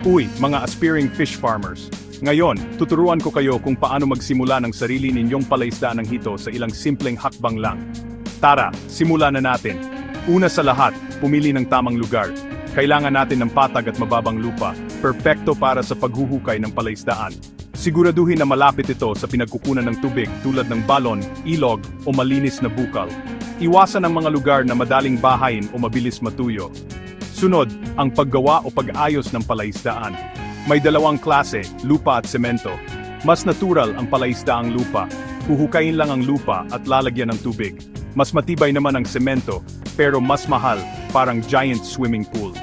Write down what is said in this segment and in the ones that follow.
Uy, mga aspiring fish farmers! Ngayon, tuturuan ko kayo kung paano magsimula ng sarili ninyong palaisdaan ng hito sa ilang simpleng hakbang lang. Tara, simulan na natin. Una sa lahat, pumili ng tamang lugar. Kailangan natin ng patag at mababang lupa, perpekto para sa paghuhukay ng palaisdaan. Siguraduhin na malapit ito sa pinagkukunan ng tubig tulad ng balon, ilog, o malinis na bukal. Iwasan ang mga lugar na madaling bahayin o mabilis matuyo. Sunod, ang paggawa o pag-ayos ng palaisdaan. May dalawang klase, lupa at semento. Mas natural ang palaisdaang lupa. Huhukayin lang ang lupa at lalagyan ng tubig. Mas matibay naman ang semento, pero mas mahal, parang giant swimming pool.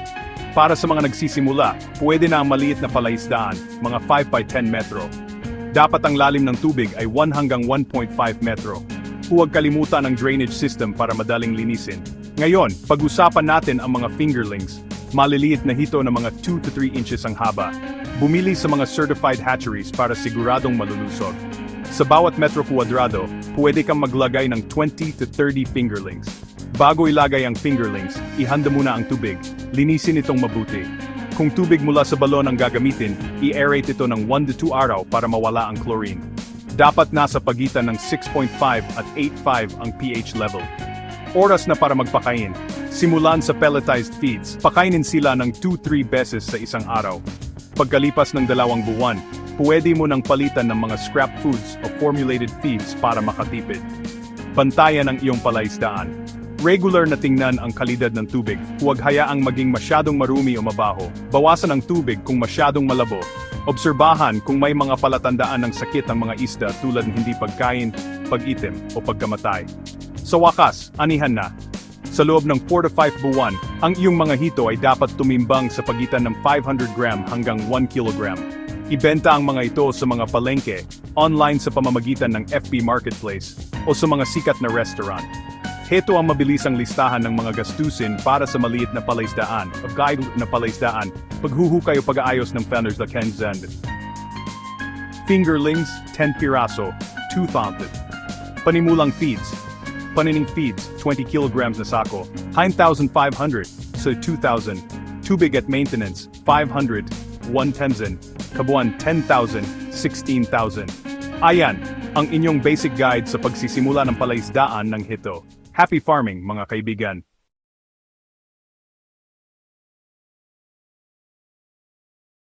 Para sa mga nagsisimula, pwede na ang maliit na palaisdaan, mga 5 by 10 metro. Dapat ang lalim ng tubig ay 1 hanggang 1.5 metro. Huwag kalimutan ang drainage system para madaling linisin. Ngayon, pag-usapan natin ang mga fingerlings. Maliliit na hito na mga 2 to 3 inches ang haba. Bumili sa mga certified hatcheries para siguradong malulusog. Sa bawat metro kwadrado, pwede kang maglagay ng 20 to 30 fingerlings. Bago ilagay ang fingerlings, ihanda muna ang tubig. Linisin itong mabuti. Kung tubig mula sa balon ang gagamitin, i-aerate ito ng 1 to 2 araw para mawala ang chlorine. Dapat nasa pagitan ng 6.5 at 8.5 ang pH level. Oras na para magpakain. Simulan sa pelletized feeds. Pakainin sila ng 2-3 beses sa isang araw. Pagkalipas ng 2 buwan, pwede mo nang palitan ng mga scrap foods o formulated feeds para makatipid. Bantayan ang iyong palaisdaan. Regular na tingnan ang kalidad ng tubig. Huwag hayaang maging masyadong marumi o mabaho. Bawasan ang tubig kung masyadong malabo. Obserbahan kung may mga palatandaan ng sakit ang mga isda tulad ng hindi pagkain, pag-itim o pagkamatay. Sa wakas, anihan na. Sa loob ng 4 to 5 buwan, ang iyong mga hito ay dapat tumimbang sa pagitan ng 500 gram hanggang 1 kilogram. Ibenta ang mga ito sa mga palengke, online sa pamamagitan ng FB Marketplace, o sa mga sikat na restaurant. Heto ang mabilisang listahan ng mga gastusin para sa maliit na palaisdaan o guide na palaisdaan, paghuhukay o pag-aayos ng fenders la Kenzand. Fingerlings, 10 piraso, 2,000. Panimulang feeds. Panining feeds, 20 kilograms na sako, 9,500 sa 2,000. Tubig at maintenance, 500, 1,000. Kabuuan 10,000, 16,000. Ayan, ang inyong basic guide sa pagsisimula ng palaisdaan ng hito. Happy farming, mga kaibigan!